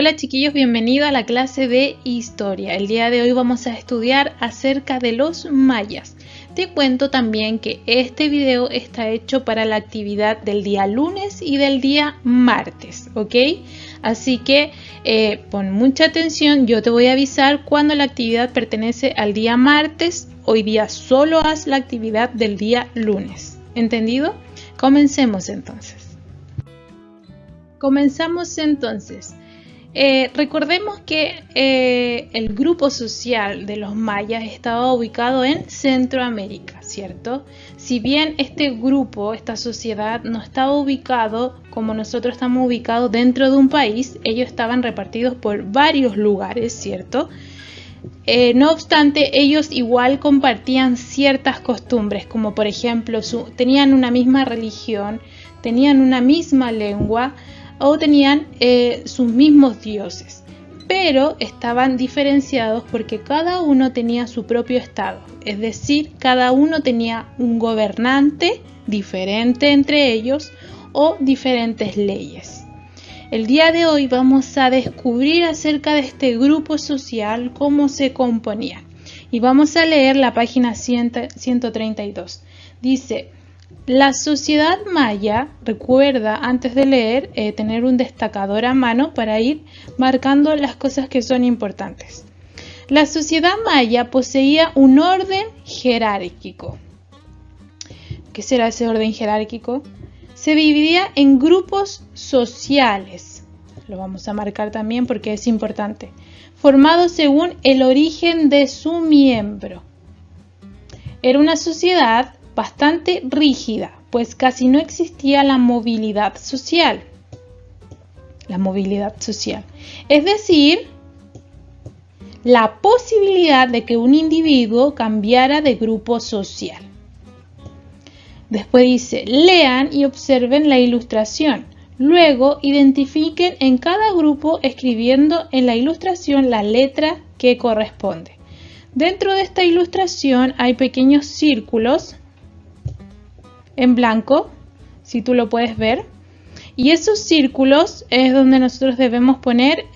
Hola chiquillos, bienvenidos a la clase de Historia. El día de hoy vamos a estudiar acerca de los mayas. Te cuento también que este video está hecho para la actividad del día lunes y del día martes, ¿ok? Así que pon mucha atención, yo te voy a avisar cuando la actividad pertenece al día martes. Hoy día solo haz la actividad del día lunes, ¿entendido? Comencemos entonces. Recordemos que el grupo social de los mayas estaba ubicado en Centroamérica, ¿cierto? Si bien este grupo, esta sociedad, no estaba ubicado como nosotros estamos ubicados dentro de un país, ellos estaban repartidos por varios lugares, ¿cierto? No obstante, ellos igual compartían ciertas costumbres, como por ejemplo, tenían una misma religión, tenían una misma lengua, o tenían sus mismos dioses, pero estaban diferenciados porque cada uno tenía su propio estado, es decir, cada uno tenía un gobernante diferente entre ellos o diferentes leyes. El día de hoy vamos a descubrir acerca de este grupo social, cómo se componía, y vamos a leer la página 132. Dice: la sociedad maya, recuerda antes de leer tener un destacador a mano para ir marcando las cosas que son importantes. La sociedad maya poseía un orden jerárquico. ¿Qué será ese orden jerárquico? Se dividía en grupos sociales, lo vamos a marcar también porque es importante, formados según el origen de su miembro. Era una sociedad bastante rígida, pues casi no existía la movilidad social. Es decir, la posibilidad de que un individuo cambiara de grupo social. Después dice: lean y observen la ilustración. Luego identifiquen en cada grupo escribiendo en la ilustración la letra que corresponde. Dentro de esta ilustración hay pequeños círculos en blanco, si tú lo puedes ver, y esos círculos es donde nosotros debemos poner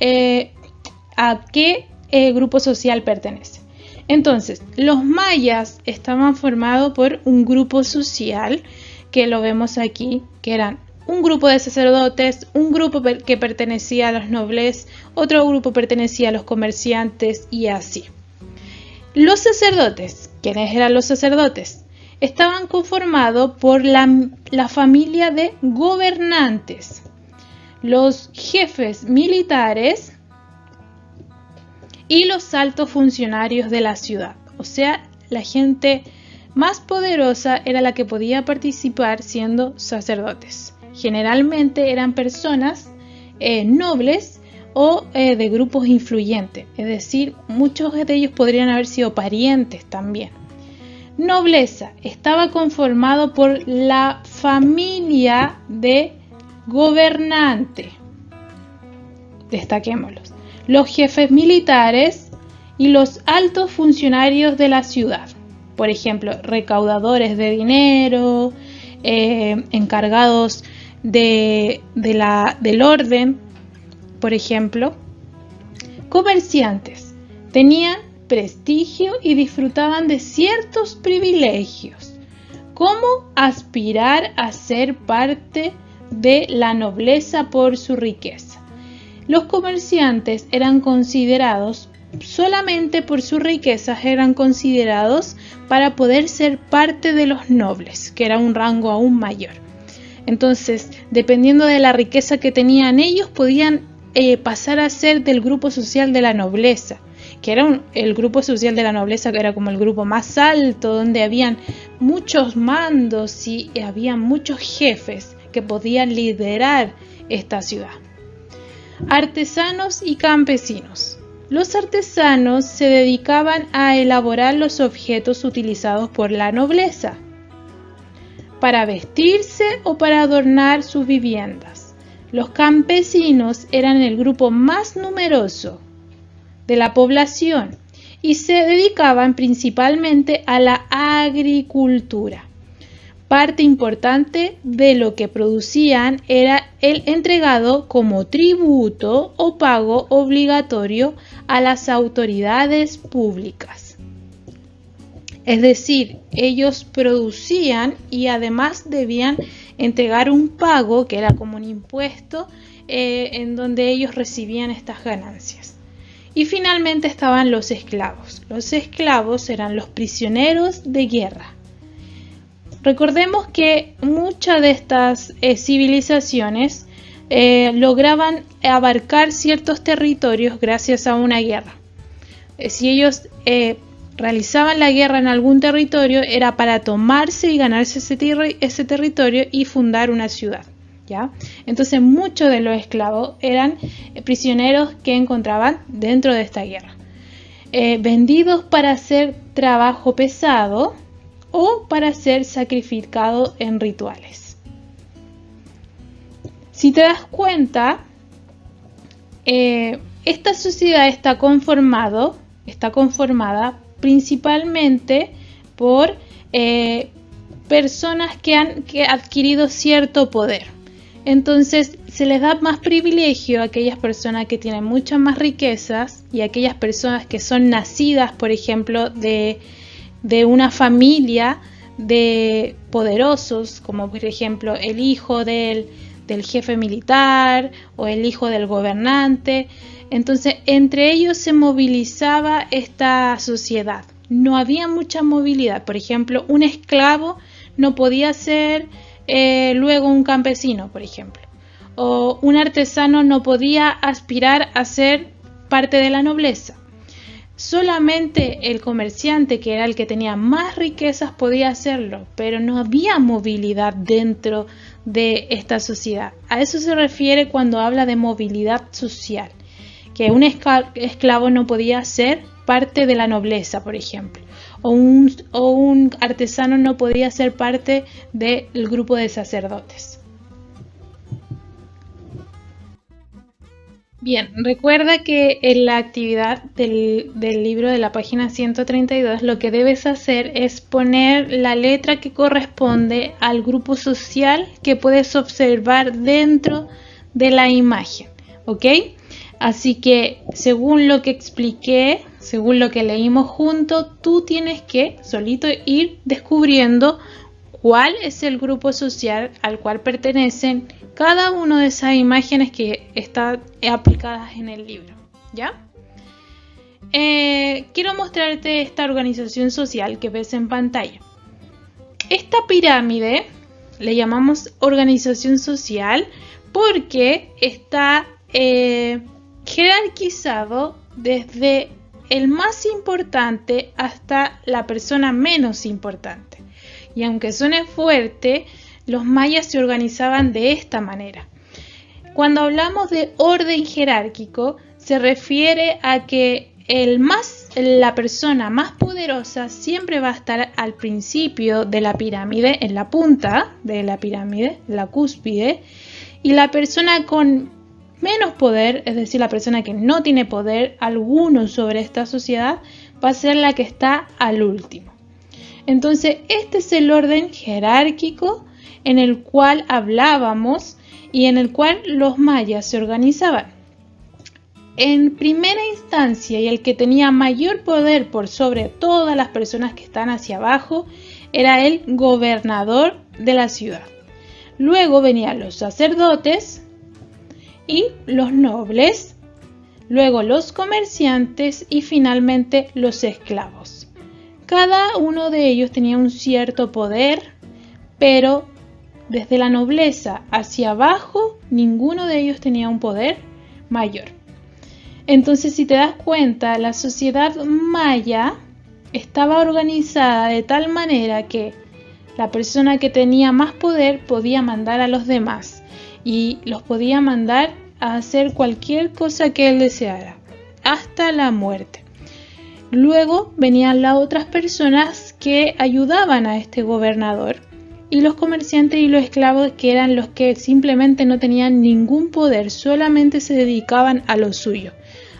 a qué grupo social pertenece. Entonces, los mayas estaban formados por un grupo social, que lo vemos aquí, que eran un grupo de sacerdotes, un grupo que pertenecía a los nobles, otro grupo pertenecía a los comerciantes y así. Los sacerdotes, ¿quiénes eran los sacerdotes? Estaban conformados por la familia de gobernantes, los jefes militares y los altos funcionarios de la ciudad. O sea, la gente más poderosa era la que podía participar siendo sacerdotes. Generalmente eran personas nobles o de grupos influyentes, es decir, muchos de ellos podrían haber sido parientes también. Nobleza estaba conformado por la familia de gobernante. Destaquémoslos. Los jefes militares y los altos funcionarios de la ciudad. Por ejemplo, recaudadores de dinero, encargados del orden, por ejemplo. Comerciantes. Tenían prestigio y disfrutaban de ciertos privilegios, como aspirar a ser parte de la nobleza por su riqueza. Los comerciantes eran considerados, solamente por sus riquezas, eran considerados para poder ser parte de los nobles, que era un rango aún mayor. Entonces, dependiendo de la riqueza que tenían ellos, podían pasar a ser del grupo social de la nobleza, que era el grupo social de la nobleza, que era como el grupo más alto, donde habían muchos mandos y había muchos jefes que podían liderar esta ciudad. Artesanos y campesinos. Los artesanos se dedicaban a elaborar los objetos utilizados por la nobleza para vestirse o para adornar sus viviendas. Los campesinos eran el grupo más numeroso de la población y se dedicaban principalmente a la agricultura. Parte importante de lo que producían era el entregado como tributo o pago obligatorio a las autoridades públicas. Es decir, ellos producían y además debían entregar un pago que era como un impuesto en donde ellos recibían estas ganancias. Y finalmente estaban los esclavos. Los esclavos eran los prisioneros de guerra. Recordemos que muchas de estas civilizaciones lograban abarcar ciertos territorios gracias a una guerra. Si ellos realizaban la guerra en algún territorio, era para tomarse y ganarse ese territorio y fundar una ciudad, ¿ya? Entonces muchos de los esclavos eran prisioneros que encontraban dentro de esta guerra, vendidos para hacer trabajo pesado o para ser sacrificado en rituales. Si te das cuenta, esta sociedad está conformada principalmente por personas que han adquirido cierto poder. Entonces se les da más privilegio a aquellas personas que tienen muchas más riquezas y a aquellas personas que son nacidas, por ejemplo, de una familia de poderosos, como por ejemplo el hijo del jefe militar o el hijo del gobernante. Entonces entre ellos se movilizaba esta sociedad. No había mucha movilidad. Por ejemplo, un esclavo no podía ser luego un campesino, por ejemplo. O un artesano no podía aspirar a ser parte de la nobleza. Solamente el comerciante, que era el que tenía más riquezas, podía hacerlo, pero no había movilidad dentro de esta sociedad. A eso se refiere cuando habla de movilidad social, que un esclavo no podía ser parte de la nobleza, por ejemplo, o un artesano no podía ser parte del grupo de sacerdotes. Bien, recuerda que en la actividad del libro de la página 132 lo que debes hacer es poner la letra que corresponde al grupo social que puedes observar dentro de la imagen, ¿ok? Así que según lo que expliqué, según lo que leímos juntos, tú tienes que solito ir descubriendo cuál es el grupo social al cual pertenecen cada una de esas imágenes que están aplicadas en el libro, ¿ya? Quiero mostrarte esta organización social que ves en pantalla. Esta pirámide le llamamos organización social porque está jerarquizado desde el más importante hasta la persona menos importante. Y aunque suene fuerte, los mayas se organizaban de esta manera. Cuando hablamos de orden jerárquico, se refiere a que la persona más poderosa siempre va a estar al principio de la pirámide, en la punta de la pirámide, la cúspide, y la persona con menos poder, es decir, la persona que no tiene poder alguno sobre esta sociedad, va a ser la que está al último. Entonces, este es el orden jerárquico en el cual hablábamos y en el cual los mayas se organizaban. En primera instancia, y el que tenía mayor poder por sobre todas las personas que están hacia abajo, era el gobernador de la ciudad. Luego venían los sacerdotes y los nobles, luego los comerciantes y finalmente los esclavos. Cada uno de ellos tenía un cierto poder, pero desde la nobleza hacia abajo, ninguno de ellos tenía un poder mayor. Entonces, si te das cuenta, la sociedad maya estaba organizada de tal manera que la persona que tenía más poder podía mandar a los demás y los podía mandar a hacer cualquier cosa que él deseara, hasta la muerte. Luego venían las otras personas que ayudaban a este gobernador y los comerciantes y los esclavos, que eran los que simplemente no tenían ningún poder, solamente se dedicaban a lo suyo,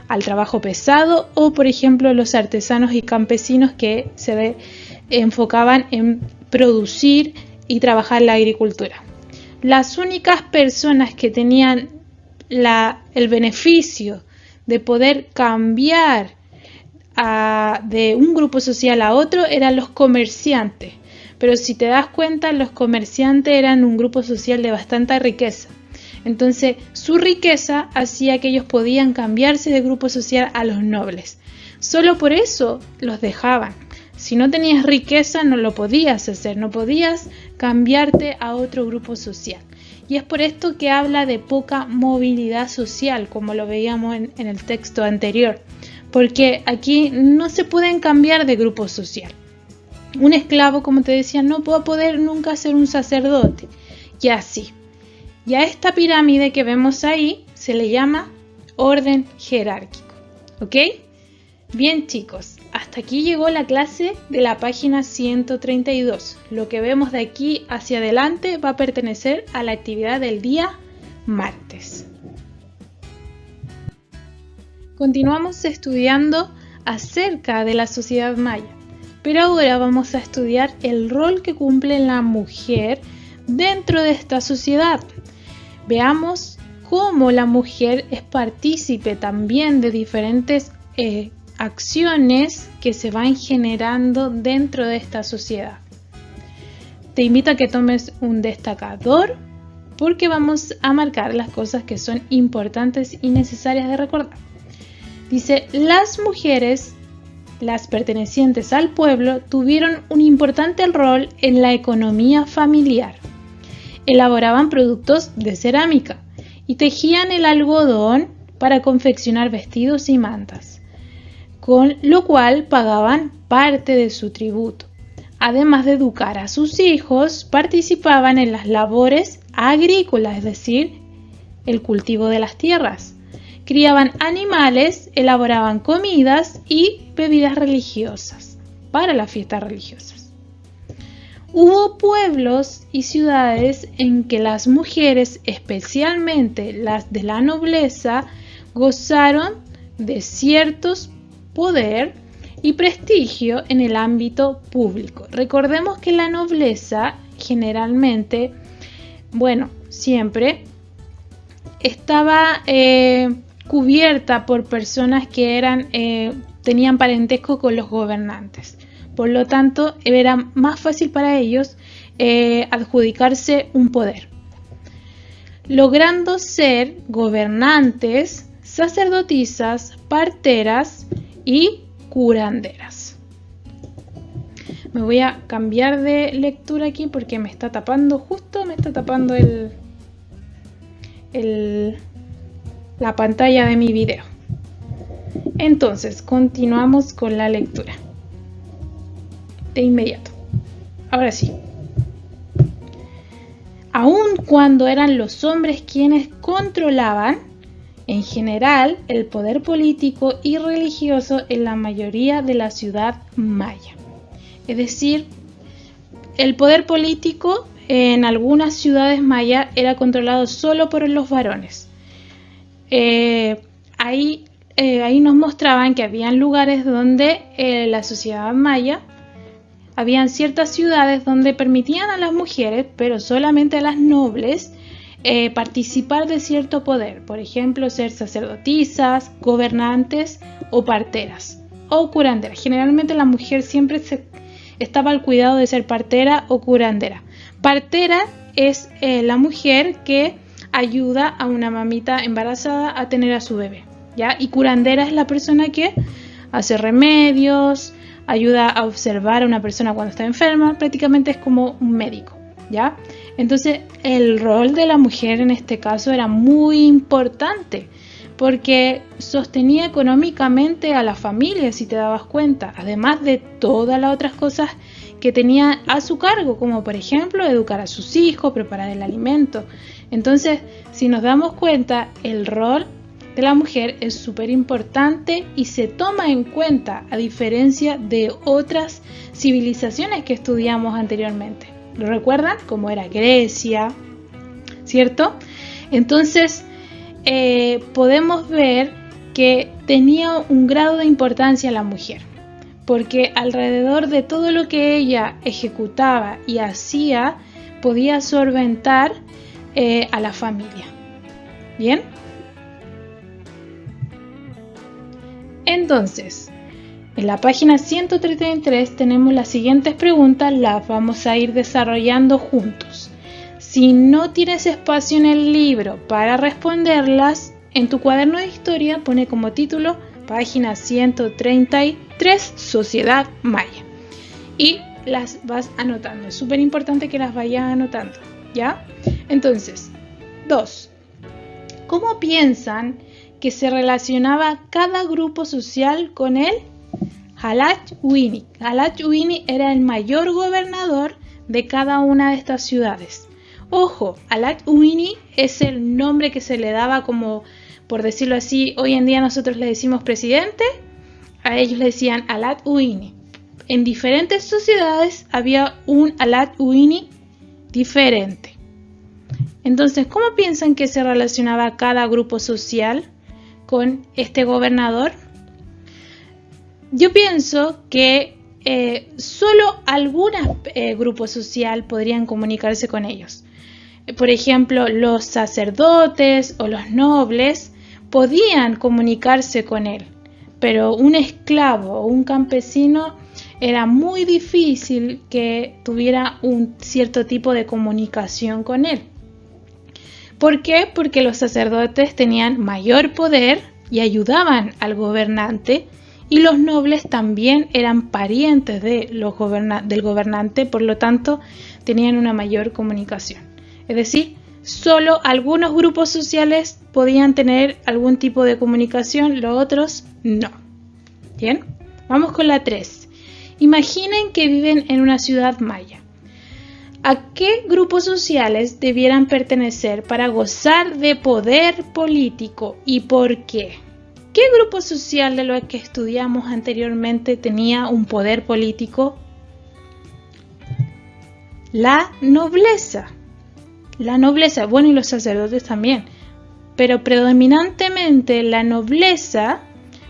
al trabajo pesado, o por ejemplo los artesanos y campesinos que se enfocaban en producir y trabajar la agricultura. Las únicas personas que tenían el beneficio de poder cambiar de un grupo social a otro eran los comerciantes. Pero si te das cuenta, los comerciantes eran un grupo social de bastante riqueza. Entonces, su riqueza hacía que ellos podían cambiarse de grupo social a los nobles. Solo por eso los dejaban. Si no tenías riqueza, no lo podías hacer, no podías cambiarte a otro grupo social. Y es por esto que habla de poca movilidad social, como lo veíamos en el texto anterior. Porque aquí no se pueden cambiar de grupo social. Un esclavo, como te decía, no va a poder nunca ser un sacerdote. Y así. Y a esta pirámide que vemos ahí se le llama orden jerárquico. ¿Ok? Bien, chicos, hasta aquí llegó la clase de la página 132. Lo que vemos de aquí hacia adelante va a pertenecer a la actividad del día martes. Continuamos estudiando acerca de la sociedad maya, pero ahora vamos a estudiar el rol que cumple la mujer dentro de esta sociedad. Veamos cómo la mujer es partícipe también de diferentes acciones que se van generando dentro de esta sociedad. Te invito a que tomes un destacador porque vamos a marcar las cosas que son importantes y necesarias de recordar. Dice, las mujeres, las pertenecientes al pueblo, tuvieron un importante rol en la economía familiar. Elaboraban productos de cerámica y tejían el algodón para confeccionar vestidos y mantas, con lo cual pagaban parte de su tributo. Además de educar a sus hijos, participaban en las labores agrícolas, es decir, el cultivo de las tierras. Criaban animales, elaboraban comidas y bebidas religiosas para las fiestas religiosas. Hubo pueblos y ciudades en que las mujeres, especialmente las de la nobleza, gozaron de ciertos poder y prestigio en el ámbito público. Recordemos que la nobleza generalmente, siempre estaba cubierta por personas que tenían parentesco con los gobernantes. Por lo tanto, era más fácil para ellos adjudicarse un poder, logrando ser gobernantes, sacerdotisas, parteras y curanderas. Me voy a cambiar de lectura aquí porque me está tapando la pantalla de mi video. Entonces, continuamos con la lectura. De inmediato. Ahora sí. Aun cuando eran los hombres quienes controlaban, en general, el poder político y religioso en la mayoría de la ciudad maya. Es decir, el poder político en algunas ciudades mayas era controlado solo por los varones. Ahí nos mostraban que habían lugares donde la sociedad maya, habían ciertas ciudades donde permitían a las mujeres, pero solamente a las nobles, participar de cierto poder. Por ejemplo, ser sacerdotisas, gobernantes o parteras o curanderas. Generalmente la mujer siempre estaba al cuidado de ser partera o curandera. Partera es la mujer que ayuda a una mamita embarazada a tener a su bebé, ¿ya? Y curandera es la persona que hace remedios, ayuda a observar a una persona cuando está enferma, prácticamente es como un médico, ¿ya? Entonces, el rol de la mujer en este caso era muy importante porque sostenía económicamente a la familia, si te dabas cuenta, además de todas las otras cosas que tenía a su cargo, como por ejemplo educar a sus hijos, preparar el alimento. Entonces, si nos damos cuenta, el rol de la mujer es súper importante y se toma en cuenta a diferencia de otras civilizaciones que estudiamos anteriormente. ¿Lo recuerdan? Como era Grecia, ¿cierto? Entonces, podemos ver que tenía un grado de importancia la mujer, porque alrededor de todo lo que ella ejecutaba y hacía, podía solventar a la familia. ¿Bien? Entonces, en la página 133 tenemos las siguientes preguntas, las vamos a ir desarrollando juntos. Si no tienes espacio en el libro para responderlas, en tu cuaderno de historia pone como título página 133, Sociedad Maya. Y las vas anotando. Es súper importante que las vayas anotando, ¿ya? Entonces, 2. ¿Cómo piensan que se relacionaba cada grupo social con el Halach-Uini? Halach-Uini era el mayor gobernador de cada una de estas ciudades. Ojo, Halach-Uini es el nombre que se le daba como, por decirlo así, hoy en día nosotros le decimos presidente, a ellos le decían Halach-Uini. En diferentes sociedades había un Halach-Uini diferente. Entonces, ¿cómo piensan que se relacionaba cada grupo social con este gobernador? Yo pienso que solo algunos grupos sociales podrían comunicarse con ellos. Por ejemplo, los sacerdotes o los nobles podían comunicarse con él, pero un esclavo o un campesino era muy difícil que tuviera un cierto tipo de comunicación con él. ¿Por qué? Porque los sacerdotes tenían mayor poder y ayudaban al gobernante, y los nobles también eran parientes del gobernante, por lo tanto tenían una mayor comunicación. Es decir, solo algunos grupos sociales podían tener algún tipo de comunicación, los otros no. ¿Bien? Vamos con la 3. Imaginen que viven en una ciudad maya. ¿A qué grupos sociales debieran pertenecer para gozar de poder político y por qué? ¿Qué grupo social de los que estudiamos anteriormente tenía un poder político? La nobleza. La nobleza, bueno, y los sacerdotes también, pero predominantemente la nobleza.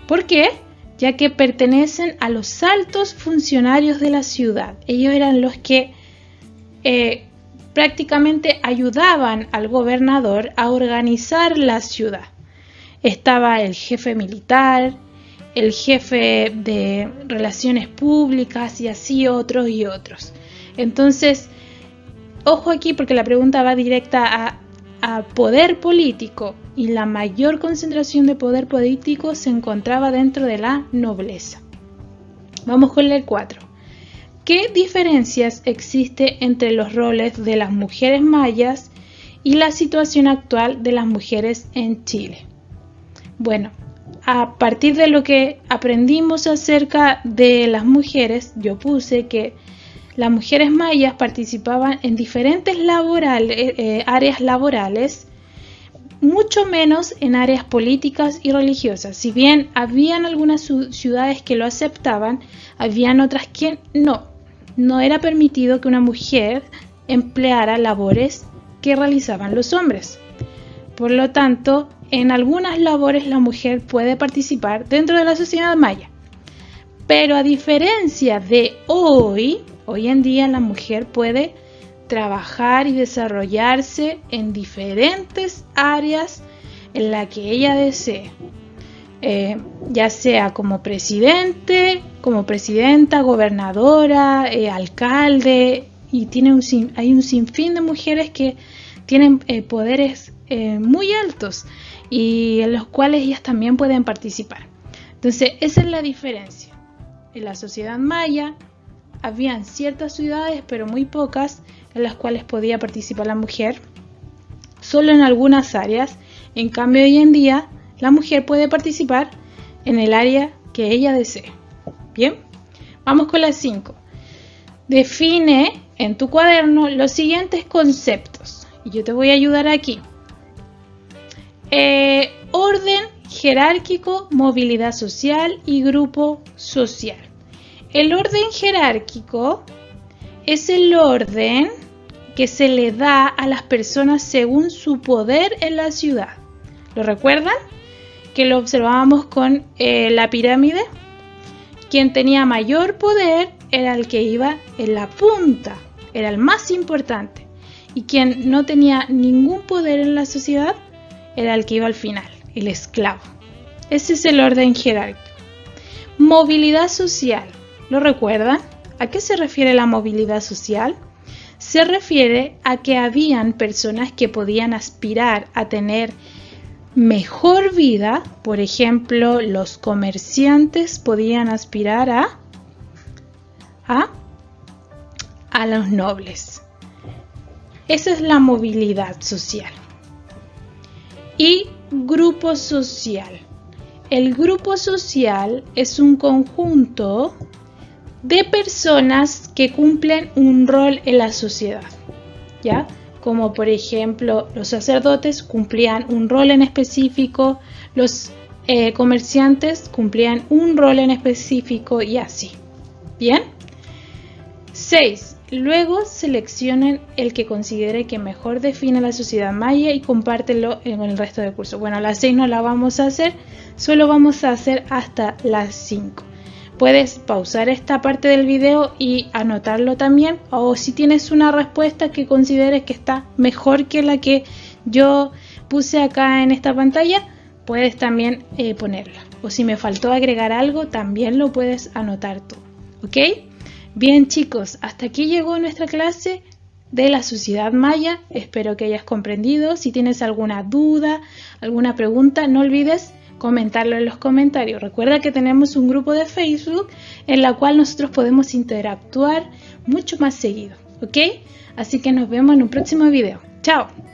¿Por qué? Ya que pertenecen a los altos funcionarios de la ciudad. Ellos eran los que prácticamente ayudaban al gobernador a organizar la ciudad. Estaba el jefe militar, el jefe de relaciones públicas y así otros y otros. Entonces, ojo aquí porque la pregunta va directa a poder político, y la mayor concentración de poder político se encontraba dentro de la nobleza. Vamos con el 4. ¿Qué diferencias existe entre los roles de las mujeres mayas y la situación actual de las mujeres en Chile? Bueno, a partir de lo que aprendimos acerca de las mujeres, yo puse que las mujeres mayas participaban en diferentes áreas laborales, mucho menos en áreas políticas y religiosas. Si bien habían algunas ciudades que lo aceptaban, habían otras que no. No era permitido que una mujer empleara labores que realizaban los hombres. Por lo tanto, en algunas labores la mujer puede participar dentro de la sociedad maya. Pero a diferencia de hoy en día la mujer puede trabajar y desarrollarse en diferentes áreas en las que ella desee, ya sea como presidente, como presidenta, gobernadora, alcalde, y hay un sinfín de mujeres que tienen poderes muy altos y en los cuales ellas también pueden participar. Entonces, esa es la diferencia. En la sociedad maya habían ciertas ciudades, pero muy pocas, en las cuales podía participar la mujer, solo en algunas áreas. En cambio, hoy en día, la mujer puede participar en el área que ella desee. Bien, vamos con la 5. Define en tu cuaderno los siguientes conceptos, y yo te voy a ayudar aquí. Orden jerárquico, movilidad social y grupo social. El orden jerárquico es el orden que se le da a las personas según su poder en la ciudad. ¿Lo recuerdan? Que lo observábamos con la pirámide. Quien tenía mayor poder era el que iba en la punta, era el más importante. y quien no tenía ningún poder en la sociedad era el que iba al final, el esclavo. Ese es el orden jerárquico. Movilidad social. ¿Lo recuerdan? ¿A qué se refiere la movilidad social? Se refiere a que habían personas que podían aspirar a tener mejor vida. Por ejemplo, los comerciantes podían aspirar a los nobles. Esa es la movilidad social. Y grupo social. El grupo social es un conjunto de personas que cumplen un rol en la sociedad, ¿ya? Como por ejemplo, los sacerdotes cumplían un rol en específico, los comerciantes cumplían un rol en específico y así. ¿Bien? 6. Luego seleccionen el que considere que mejor define la sociedad maya y compártelo en el resto del curso. Bueno, las 6 no la vamos a hacer, solo vamos a hacer hasta las 5. Puedes pausar esta parte del video y anotarlo también, o si tienes una respuesta que consideres que está mejor que la que yo puse acá en esta pantalla, puedes también ponerla. O si me faltó agregar algo, también lo puedes anotar tú. ¿Ok? Bien, chicos, hasta aquí llegó nuestra clase de la sociedad maya. Espero que hayas comprendido. Si tienes alguna duda, alguna pregunta, no olvides comentarlo en los comentarios. Recuerda que tenemos un grupo de Facebook en la cual nosotros podemos interactuar mucho más seguido, ¿ok? Así que nos vemos en un próximo video. ¡Chao!